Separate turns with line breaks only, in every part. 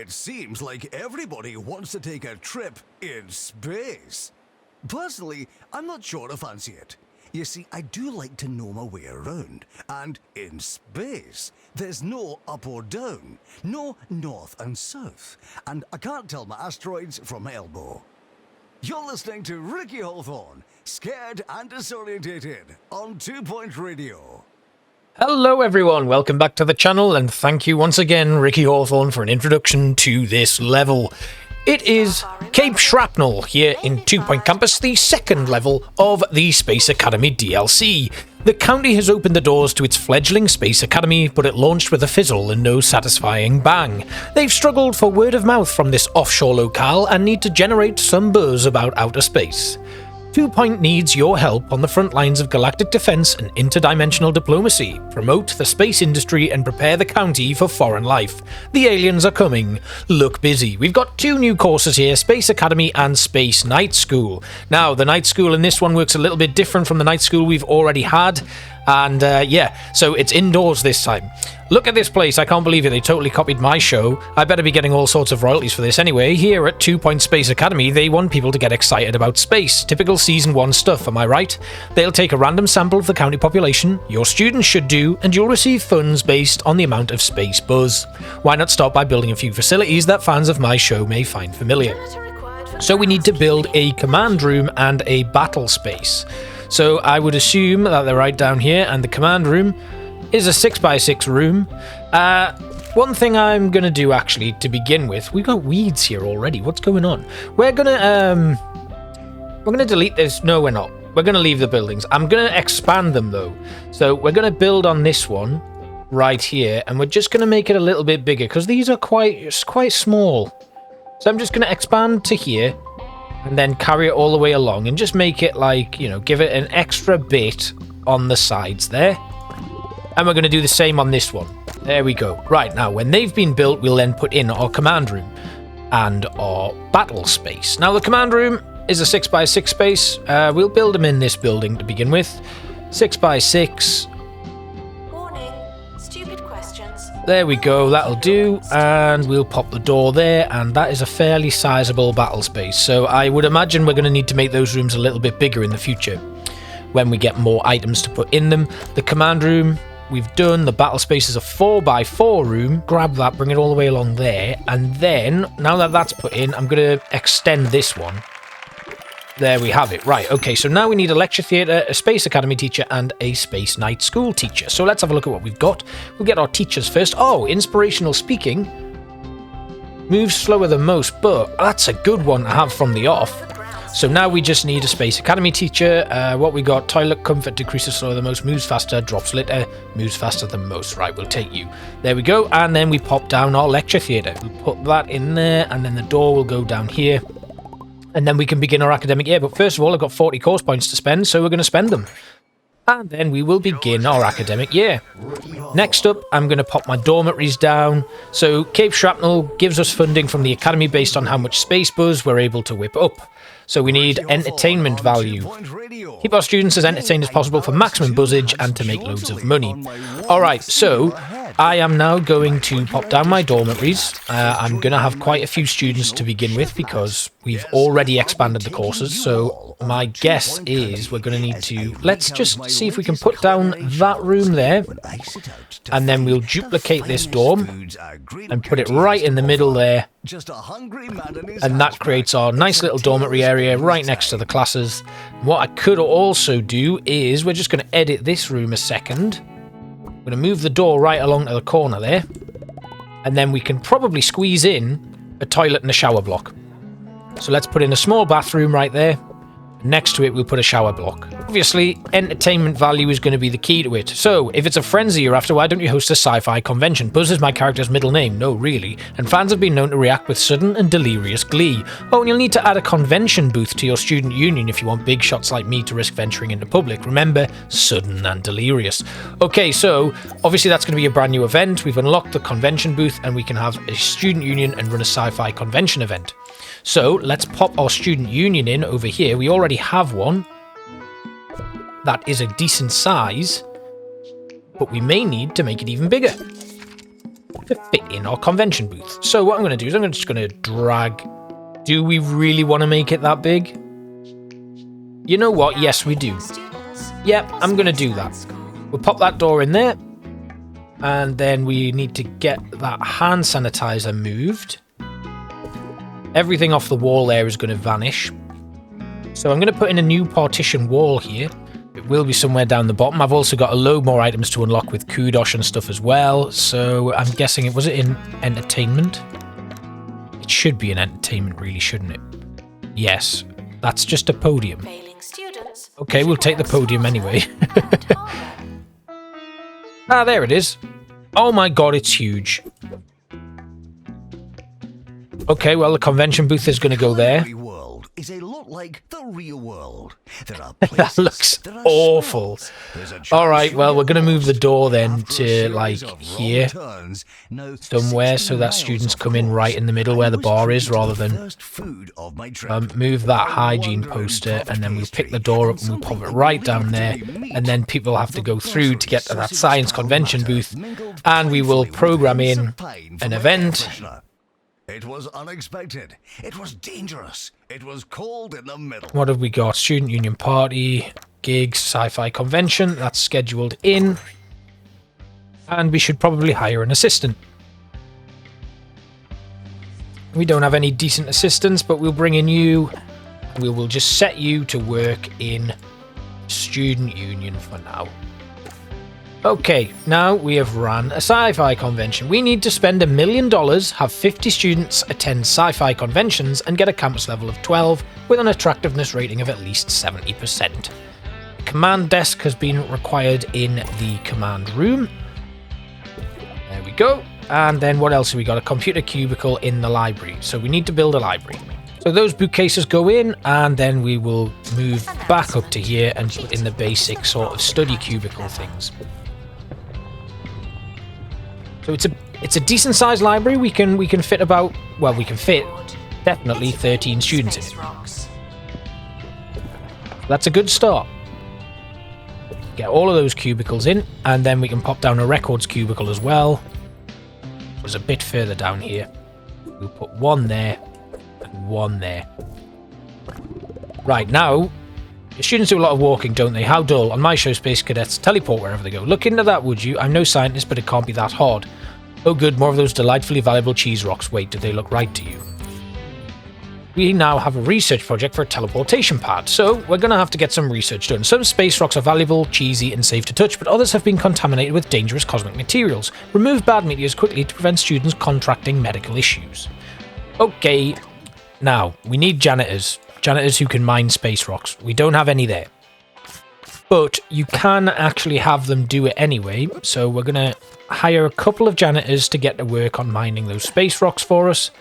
It seems like everybody wants to take a trip in space. Personally, I'm not sure I fancy it. You see, I do like to know my way around, and in space, there's no up or down, no north and south, and I can't tell my asteroids from my elbow. You're listening to Ricky Hawthorne, Scared and Disorientated, on 2 Point Radio.
Hello everyone, welcome back to the channel, and thank you once again, Ricky Hawthorne, for an introduction to this level. It is Cape Shrapnull here in 2 Point Campus, the second level of the Space Academy DLC. The county has opened the doors to its fledgling Space Academy, but it launched with a fizzle and no satisfying bang. They've struggled for word of mouth from this offshore locale and need to generate some buzz about outer space. 2 Point needs your help on the front lines of galactic defense and interdimensional diplomacy. Promote the space industry and prepare the county for foreign life. The aliens are coming. Look busy. We've got 2 new courses here, Space Academy and Space Night School. Now, the night school in this one works a little bit different from the night school we've already had. And so it's indoors this time. Look at this place, I can't believe it, they totally copied my show. I better be getting all sorts of royalties for this anyway. Here at 2 Point Space Academy, they want people to get excited about space. Typical Season 1 stuff, am I right? They'll take a random sample of the county population, your students should do, and you'll receive funds based on the amount of space buzz. Why not start by building a few facilities that fans of my show may find familiar? So we need to build a command room and a battle space. So I would assume that they're right down here, and the command room is a 6x6 room. One thing I'm going to do actually to begin with, we've got weeds here already, what's going on? We're going to delete this, no we're not. We're going to leave the buildings. I'm going to expand them though. So we're going to build on this one right here, and we're just going to make it a little bit bigger because these are quite small. So I'm just going to expand to here, and then carry it all the way along and just make it like, you know, give it an extra bit on the sides there. And we're going to do the same on this one. There we go. Right, now when they've been built, we'll then put in our command room and our battle space. Now the command room is a 6x6 space. We'll build them in this building to begin with. 6x6. There we go, that'll do, and we'll pop the door there, and that is a fairly sizable battle space. So I would imagine we're going to need to make those rooms a little bit bigger in the future when we get more items to put in them. The command room we've done, the battle space is a 4x4 room. Grab that, bring it all the way along there, and then, now that that's put in, I'm going to extend this one. There we have it. Right, okay, so now we need a lecture theatre, a Space Academy teacher, and a Space Night School teacher. So let's have a look at what we've got. We'll get our teachers first. Oh, inspirational speaking. Moves slower than most, but that's a good one to have from the off. So now we just need a Space Academy teacher. What we got, toilet comfort decreases slower than most, moves faster, drops litter, moves faster than most. Right, we'll take you. There we go, and then we pop down our lecture theatre. We'll put that in there, and then the door will go down here. And then we can begin our academic year. But first of all, I've got 40 course points to spend, so we're going to spend them. And then we will begin our academic year. Next up, I'm going to pop my dormitories down. So Cape Shrapnull gives us funding from the academy based on how much space buzz we're able to whip up. So we need entertainment value. Keep our students as entertained as possible for maximum buzzage and to make loads of money. Alright, so I am now going to pop down my dormitories. I'm going to have quite a few students to begin with because we've already expanded the courses. So my guess is we're going to need to... Let's just see if we can put down that room there. And then we'll duplicate this dorm and put it right in the middle there. And that creates our nice little dormitory area right next to the classes. What I could also do is we're just going to edit this room a second. I'm going to move the door right along to the corner there. And then we can probably squeeze in a toilet and a shower block. So let's put in a small bathroom right there. Next to it, we'll put a shower block. Obviously, entertainment value is going to be the key to it. So, if it's a frenzy you're after, why don't you host a sci-fi convention? Buzz is my character's middle name. No, really. And fans have been known to react with sudden and delirious glee. Oh, and you'll need to add a convention booth to your student union if you want big shots like me to risk venturing into public. Remember, sudden and delirious. Okay, so, obviously that's going to be a brand new event. We've unlocked the convention booth and we can have a student union and run a sci-fi convention event. So, let's pop our student union in over here. We already have one. That is a decent size, but we may need to make it even bigger. to fit in our convention booth. So what I'm going to do is I'm just going to drag... Do we really want to make it that big? You know what? Yes, we do. Yep, I'm going to do that. We'll pop that door in there. And then we need to get that hand sanitizer moved. Everything off the wall there is going to vanish. So I'm going to put in a new partition wall here. It will be somewhere down the bottom. I've also got a load more items to unlock with kudosh and stuff as well. So I'm guessing it was it in entertainment? It should be in entertainment, really, shouldn't it? Yes, that's just a podium. Okay, we'll take the podium anyway. Ah, there it is. Oh my god, it's huge. Okay, well, the convention booth is going to go there.
Is a lot like the real world. There are
That looks awful. Alright, well, we're going to move the door then to, like, here. Somewhere, so that students come in right in the middle where the bar is, rather than move that hygiene poster, and then we'll pick the door up and we'll pop it right down there, and then people have to go through to get to that science convention booth, and we will program in an event.
It was unexpected. It was dangerous. It was cold in the middle.
What have we got? Student Union Party, gigs, sci-fi convention. That's scheduled in. And we should probably hire an assistant. We don't have any decent assistants, but we'll bring in you. We will just set you to work in Student Union for now. Okay, now we have run a sci-fi convention. We need to spend $1 million, have 50 students attend sci-fi conventions, and get a campus level of 12 with an attractiveness rating of at least 70%. A command desk has been required in the command room. There we go. And then what else have we got? A computer cubicle in the library. So we need to build a library. So those bookcases go in, and then we will move back up to here and put in the basic sort of study cubicle things. So it's a decent sized library. We can fit about, well, we can fit definitely 13 students in it. That's a good start. Get all of those cubicles in, and then we can pop down a records cubicle as well. There's a bit further down here. We'll put one there and one there. Right, now the students do a lot of walking, don't they? How dull. On my show, Space Cadets teleport wherever they go. Look into that, would you? I'm no scientist, but it can't be that hard. Oh good, more of those delightfully valuable cheese rocks. Wait, do they look right to you? We now have a research project for a teleportation pad, so we're going to have to get some research done. Some space rocks are valuable, cheesy, and safe to touch, but others have been contaminated with dangerous cosmic materials. Remove bad meteors quickly to prevent students contracting medical issues. Okay, now, we need janitors. Janitors who can mine space rocks. We don't have any there. But you can actually have them do it anyway. So we're going to hire a couple of janitors to get to work on mining those space rocks for us.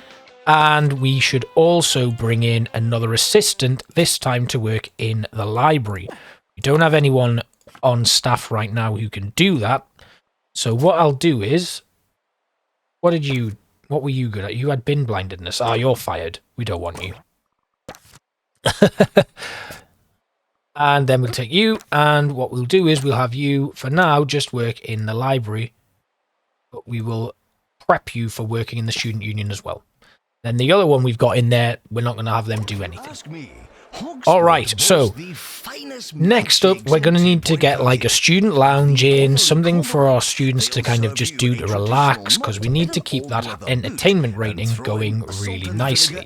And we should also bring in another assistant, this time to work in the library. We don't have anyone on staff right now who can do that. So what I'll do is... What were you good at? You had bin blindedness. Ah, you're fired. We don't want you. And then we'll take you, and what we'll do is we'll have you, for now, just work in the library. But we will prep you for working in the student union as well. Then the other one we've got in there, we're not going to have them do anything. Alright, so next up we're going to need to get like a student lounge in, something for our students to kind of just do to relax, because we need to keep that entertainment rating going really nicely.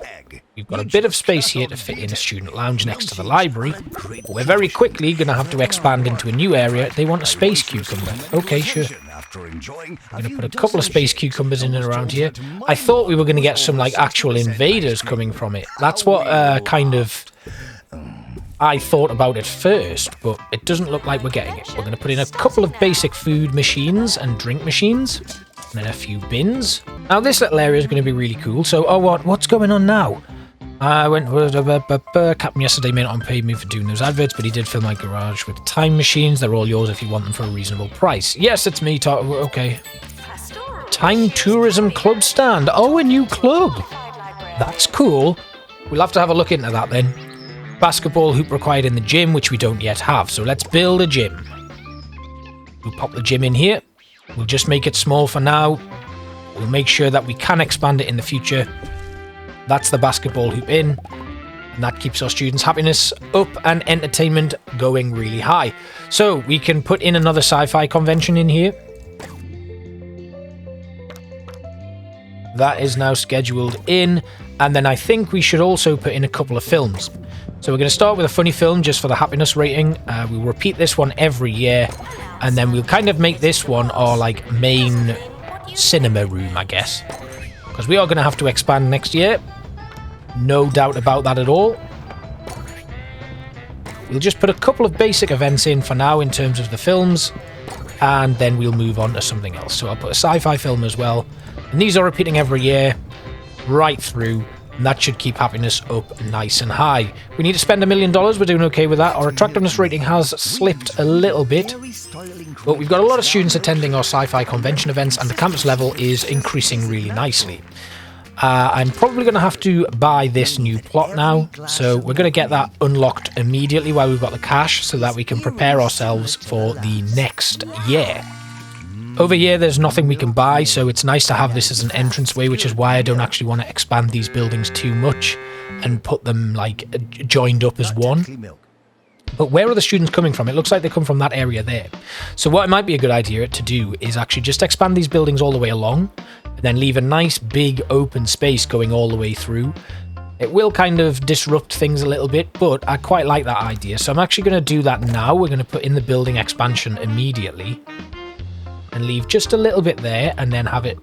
We've got a bit of space here to fit in a student lounge next to the library, but we're very quickly going to have to expand into a new area. They want a space cucumber. Okay, sure. I'm going to put a couple of space cucumbers in and around here. I thought we were going to get some like actual invaders coming from it. That's what kind of I thought about it first, but it doesn't look like we're getting it. We're going to put in a couple of basic food machines and drink machines, and then a few bins. Now this little area is going to be really cool. So, oh, what's going on now? I went Captain yesterday may not have paid me for doing those adverts, but he did fill my garage with time machines. They're all yours if you want them for a reasonable price. Yes, it's me. Okay. Time Tourism Club stand. Oh, a new club. That's cool. We'll have to have a look into that then. Basketball hoop required in the gym, which we don't yet have. So let's build a gym. We'll pop the gym in here. We'll just make it small for now. We'll make sure that we can expand it in the future. That's the basketball hoop in. And that keeps our students' happiness up and entertainment going really high. So we can put in another sci-fi convention in here. That is now scheduled in. And then I think we should also put in a couple of films. So we're going to start with a funny film just for the happiness rating. We'll repeat this one every year. And then we'll kind of make this one our like main cinema room, I guess. Because we are going to have to expand next year. No doubt about that at all. We'll just put a couple of basic events in for now in terms of the films. And then we'll move on to something else. So I'll put a sci-fi film as well. And these are repeating every year, right through. And that should keep happiness up nice and high. We need to spend $1 million. We're doing okay with that. Our attractiveness rating has slipped a little bit. But we've got a lot of students attending our sci-fi convention events. And the campus level is increasing really nicely. I'm probably going to have to buy this new plot now, so we're going to get that unlocked immediately while we've got the cash so that we can prepare ourselves for the next year. Over here there's nothing we can buy, so it's nice to have this as an entranceway, which is why I don't actually want to expand these buildings too much and put them like joined up as one. But where are the students coming from? It looks like they come from that area there. So what might be a good idea to do is actually just expand these buildings all the way along, and then leave a nice big open space going all the way through. It will kind of disrupt things a little bit, but I quite like that idea. So I'm actually going to do that now. We're going to put in the building expansion immediately and leave just a little bit there and then have it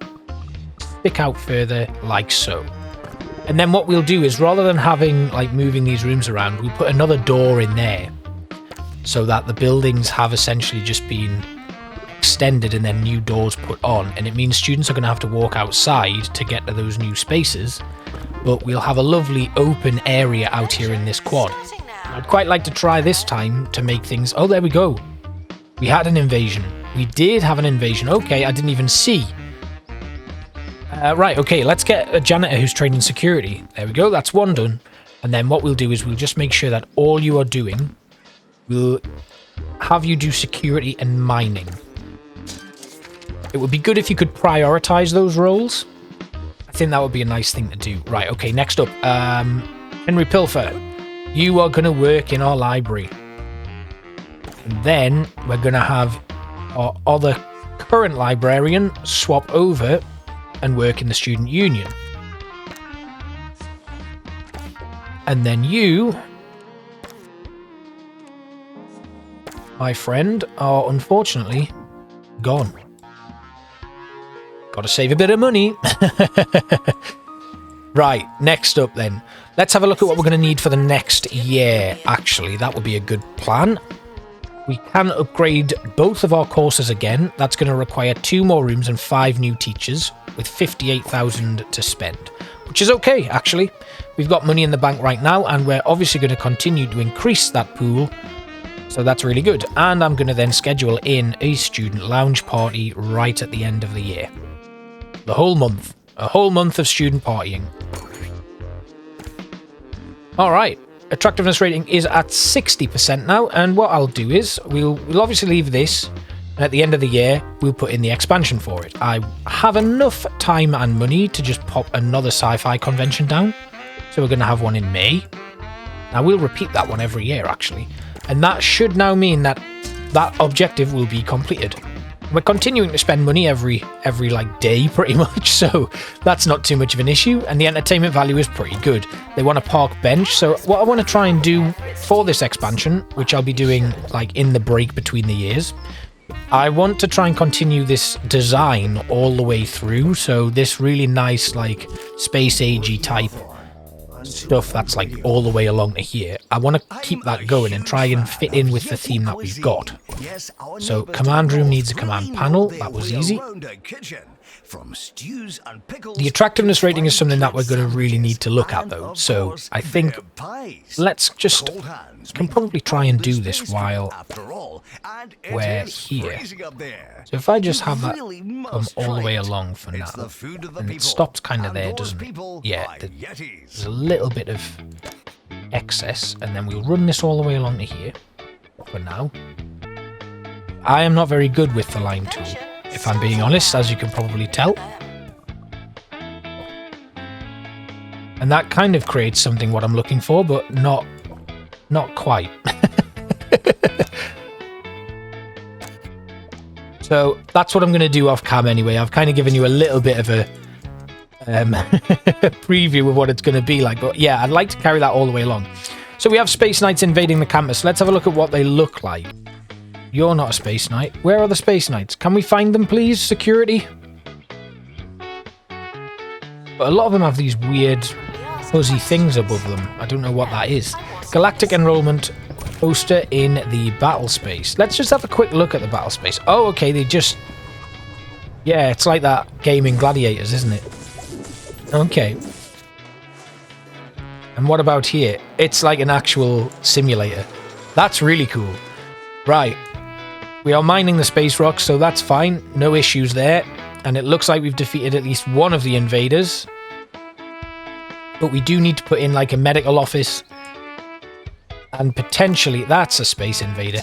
stick out further like so. And then what we'll do is, rather than having like moving these rooms around, we'll put another door in there so that the buildings have essentially just been extended and then new doors put on. And it means students are going to have to walk outside to get to those new spaces, but we'll have a lovely open area out here in this quad. I'd quite like to try this time to make things... Oh, there we go. We had an invasion. We did have an invasion. Okay, I didn't even see. Right, okay, let's get a janitor who's trained in security. There we go, that's one done. And then what we'll do is we'll just make sure that all you are doing, we'll have you do security and mining. It would be good if you could prioritize those roles. I think that would be a nice thing to do. Right, okay, next up, Henry Pilfer. You are going to work in our library. And then we're going to have our other current librarian swap over and work in the student union. And then you, my friend, are unfortunately gone. Got to save a bit of money. Right, next up then. Let's have a look at what we're going to need for the next year. Actually, that would be a good plan. We can upgrade both of our courses again. That's going to require 2 more rooms and 5 new teachers with 58,000 to spend, which is okay, actually. We've got money in the bank right now, and we're obviously going to continue to increase that pool. So that's really good. And I'm going to then schedule in a student lounge party right at the end of the year. The whole month. A whole month of student partying. All right. Attractiveness rating is at 60% now, and what I'll do is we'll obviously leave this, and at the end of the year we'll put in the expansion for it. I have enough time and money to just pop another sci-fi convention down, so we're going to have one in May. Now we'll repeat that one every year actually, and that should now mean that that objective will be completed. We're continuing to spend money every like day pretty much, so that's not too much of an issue, and the entertainment value is pretty good. They want a park bench, so what I want to try and do for this expansion, which I'll be doing like in the break between the years, I want to try and continue this design all the way through, so this really nice like space agey type stuff that's like all the way along to here. I want to keep that going and try and fit in with the theme that we've got. So command room needs a command panel. That was easy. The attractiveness rating is something that we're going to really need to look at though. So I think let's just can probably try and do this while we're here. So if I just have that come all the way along for now, and it stops kind of there, doesn't it? Yeah, there's a little bit of excess, and then we'll run this all the way along to here for now. I am not very good with the line tool, if I'm being honest, as you can probably tell. And that kind of creates something what I'm looking for, but not quite. So that's what I'm going to do off cam anyway. I've kind of given you a little bit of a preview of what it's going to be like. But yeah, I'd like to carry that all the way along. So we have Space Knights invading the campus. Let's have a look at what they look like. You're not a Space Knight. Where are the Space Knights? Can we find them, please? Security? But a lot of them have these weird fuzzy things above them. I don't know what that is. Galactic Enrollment poster in the battle space. Let's just have a quick look at the battle space. Oh, okay, they just... Yeah, it's like that game in Gladiators, isn't it? Okay. And what about here? It's like an actual simulator. That's really cool. Right. We are mining the space rocks, so that's fine. No issues there. And it looks like we've defeated at least one of the invaders. But we do need to put in like a medical office. And potentially that's a space invader.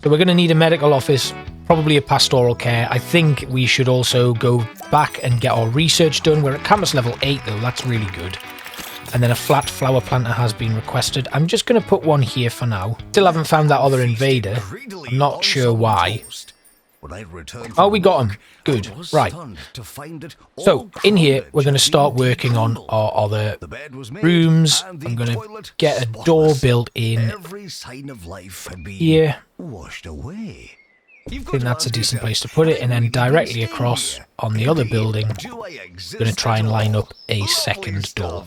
So we're going to need a medical office, probably a pastoral care. I think we should also go back and get our research done. We're at campus level 8 though, that's really good. And then a flat flower planter has been requested. I'm just going to put one here for now. Still haven't found that other invader. I'm not sure why. Oh, we got him. Good. Right. So, in here, we're going to start working on our other rooms. I'm going to get a door built in here. I think that's a decent place to put it. And then directly across on the other building, I'm going to try and line up a second door.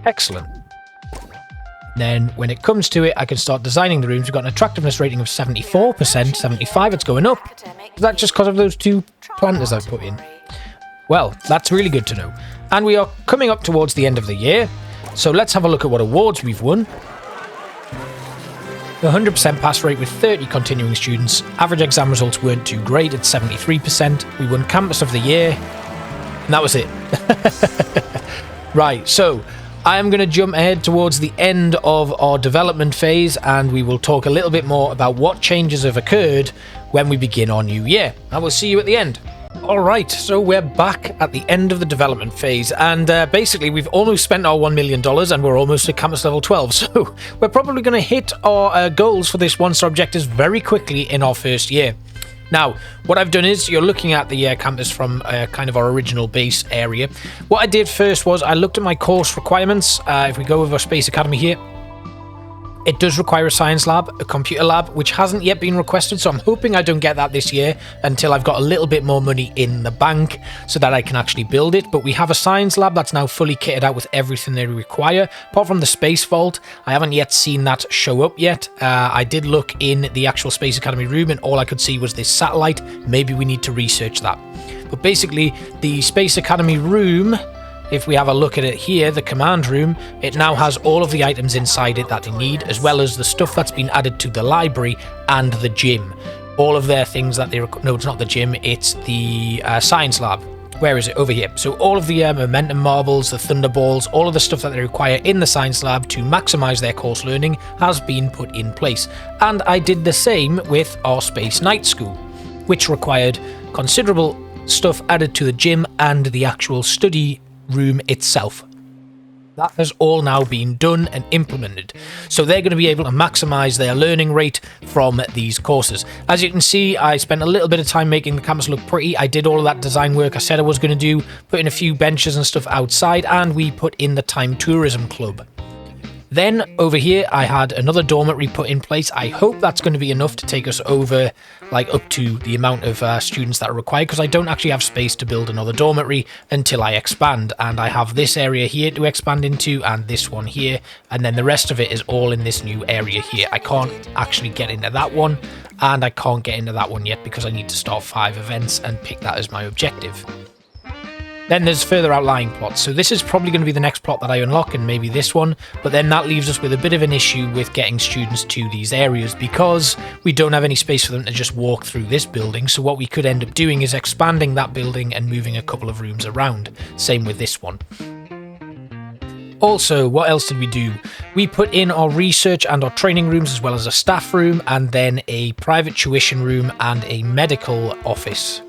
Excellent. Then when it comes to it, I can start designing the rooms. We've got an attractiveness rating of 74%, 75, it's going up. Is that just because of those 2 planters I've put in? Well, that's really good to know. And we are coming up towards the end of the year. So let's have a look at what awards we've won. 100% pass rate with 30 continuing students. Average exam results weren't too great at 73%. We won Campus of the Year. And that was it. Right, so I am going to jump ahead towards the end of our development phase, and we will talk a little bit more about what changes have occurred when we begin our new year. I will see you at the end. Alright, so we're back at the end of the development phase, and basically we've almost spent our $1 million and we're almost at campus level 12, so we're probably going to hit our goals for this 1-star objectives very quickly in our first year. Now, what I've done is, you're looking at the campus from kind of our original base area. What I did first was, I looked at my course requirements. If we go over Space Academy here, it does require a science lab, a computer lab, which hasn't yet been requested, so I'm hoping I don't get that this year until I've got a little bit more money in the bank so that I can actually build it. But we have a science lab that's now fully kitted out with everything they require, apart from the space vault. I haven't yet seen that show up yet. I did look in the actual Space Academy room and all I could see was this satellite. Maybe we need to research that. But basically, the Space Academy room, if we have a look at it here, the command room, it now has all of the items inside it that they need, as well as the stuff that's been added to the library and the gym. All of their things that they... No, it's not the gym, it's the science lab. Where is it? Over here. So all of the momentum marbles, the thunderballs, all of the stuff that they require in the science lab to maximize their course learning has been put in place. And I did the same with our Space Night School, which required considerable stuff added to the gym and the actual study room itself. That has all now been done and implemented, so they're going to be able to maximize their learning rate from these courses. As you can see, I spent a little bit of time making the campus look pretty. I did all of that design work I said I was going to do, put in a few benches and stuff outside, and we put in the Time Tourism Club. Then over here I had another dormitory put in place. I hope that's going to be enough to take us over, like, up to the amount of students that are required, because I don't actually have space to build another dormitory until I expand. And I have this area here to expand into, and this one here, and then the rest of it is all in this new area here. I can't actually get into that one, and I can't get into that one yet because I need to start 5 events and pick that as my objective. Then there's further outlying plots, so this is probably going to be the next plot that I unlock, and maybe this one, but then that leaves us with a bit of an issue with getting students to these areas because we don't have any space for them to just walk through this building. So what we could end up doing is expanding that building and moving a couple of rooms around. Same with this one. Also, what else did we do? We put in our research and our training rooms, as well as a staff room, and then a private tuition room and a medical office.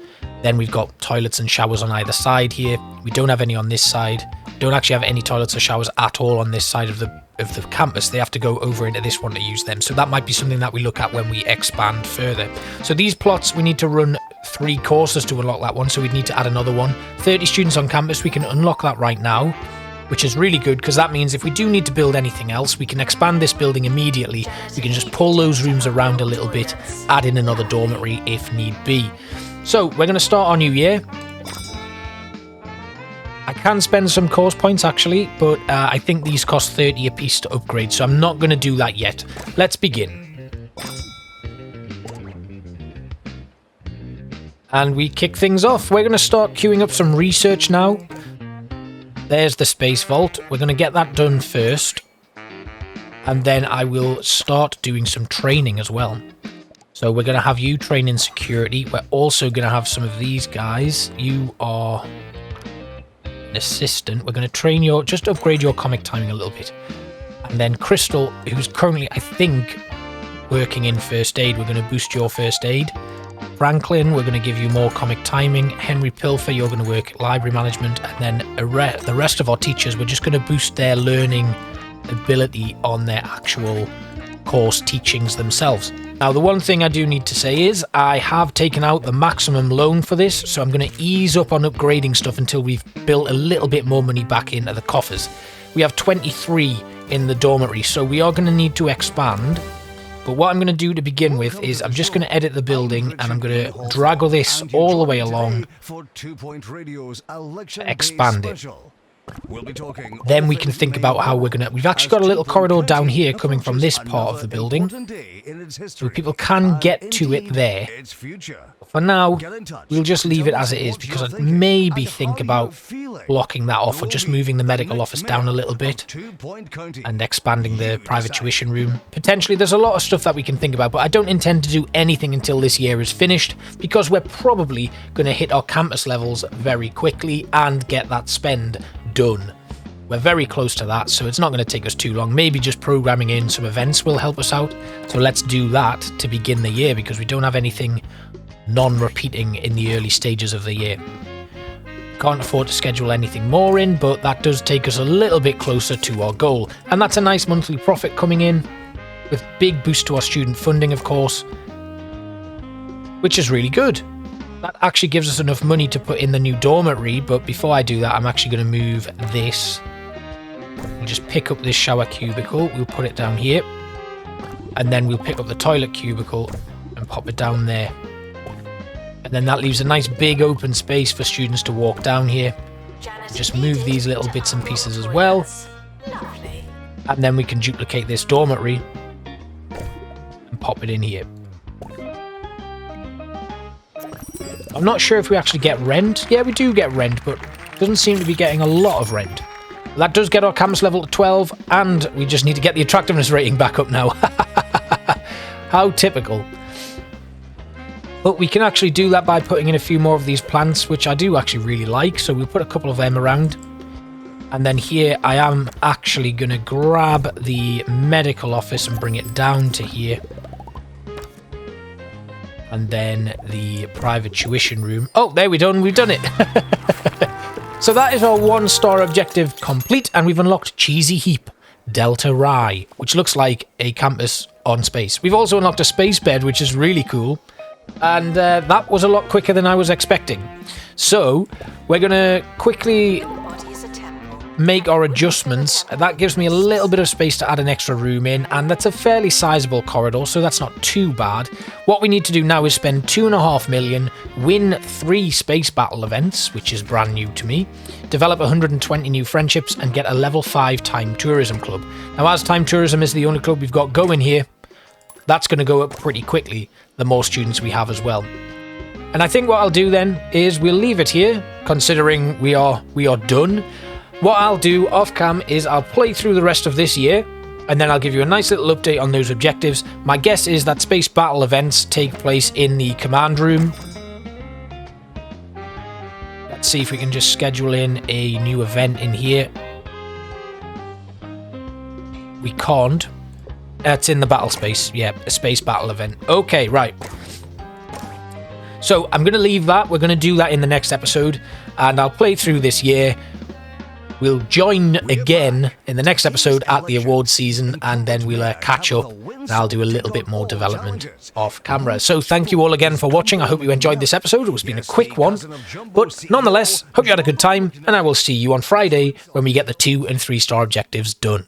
Then we've got toilets and showers on either side here. We don't have any on this side. We don't actually have any toilets or showers at all on this side of the campus. They have to go over into this one to use them. So that might be something that we look at when we expand further. So these plots, we need to run 3 courses to unlock that one. So we'd need to add another one. 30 students on campus. We can unlock that right now, which is really good because that means if we do need to build anything else, we can expand this building immediately. We can just pull those rooms around a little bit, add in another dormitory if need be. So we're going to start our new year. I can spend some course points actually, but I think these cost 30 a piece to upgrade, so I'm not going to do that yet. Let's begin. And we kick things off. We're going to start queuing up some research now. There's the space vault. We're going to get that done first. And then I will start doing some training as well. So we're going to have you train in security. We're also going to have some of these guys. You are an assistant. We're going to train your... just upgrade your comic timing a little bit. And then Crystal, who's currently, I think, working in first aid. We're going to boost your first aid. Franklin, we're going to give you more comic timing. Henry Pilfer, you're going to work library management. And then the rest of our teachers, we're just going to boost their learning ability on their actual course teachings themselves. Now, the one thing I do need to say is I have taken out the maximum loan for this, so I'm going to ease up on upgrading stuff until we've built a little bit more money back into the coffers. We have 23 in the dormitory, so we are going to need to expand. But what I'm going to do to begin with is I'm just going to edit the building and I'm going to drag all this all the way along, expand it. Then we can think about how we're going to... We've actually got a little corridor down here coming from this part of the building, so people can get to it there. For now, we'll just leave it as it is, because I'd maybe think about blocking that off or just moving the medical office down a little bit and expanding the private tuition room. Potentially, there's a lot of stuff that we can think about, but I don't intend to do anything until this year is finished, because we're probably going to hit our campus levels very quickly and get that spend done. We're very close to that, so it's not going to take us too long. Maybe just programming in some events will help us out. So let's do that to begin the year, because we don't have anything non-repeating in the early stages of the year. Can't afford to schedule anything more in, but that does take us a little bit closer to our goal. And that's a nice monthly profit coming in, with big boost to our student funding, of course, which is really good. That actually gives us enough money to put in the new dormitory, but before I do that, I'm actually going to move this. We'll just pick up this shower cubicle, we'll put it down here, and then we'll pick up the toilet cubicle and pop it down there. And then that leaves a nice big open space for students to walk down here. Just move these little bits and pieces as well. And then we can duplicate this dormitory and pop it in here. I'm not sure if we actually get rent. Yeah, we do get rent, but doesn't seem to be getting a lot of rent. That does get our campus level to 12, and we just need to get the attractiveness rating back up now. How typical. But we can actually do that by putting in a few more of these plants, which I do actually really like, so we'll put a couple of them around. And then here I am actually going to grab the medical office and bring it down to here. And then the private tuition room. Oh, there we've done it. So that is our 1-star objective complete, and we've unlocked Cheesy Heap, Delta Rye, which looks like a campus on space. We've also unlocked a space bed, which is really cool. And that was a lot quicker than I was expecting. So we're going to quickly make our adjustments. That gives me a little bit of space to add an extra room in, and that's a fairly sizable corridor, so that's not too bad. What we need to do now is spend 2.5 million, win 3 space battle events, which is brand new to me, develop 120 new friendships, and get a level 5 time tourism club. Now, as time tourism is the only club we've got going here, that's going to go up pretty quickly the more students we have as well. And I think what I'll do then is we'll leave it here, considering we are done. What I'll do off cam is I'll play through the rest of this year, and then I'll give you a nice little update on those objectives. My guess is that space battle events take place in the command room. Let's see if we can just schedule in a new event in here. we can't. It's in the battle space. Yeah, a space battle event. Okay, right. So I'm going to leave that. We're going to do that in the next episode. And I'll play through this year. We'll join again in the next episode at the awards season. And then we'll catch up. And I'll do a little bit more development off camera. So thank you all again for watching. I hope you enjoyed this episode. It's been a quick one. But nonetheless, hope you had a good time. And I will see you on Friday when we get the 2- and 3-star objectives done.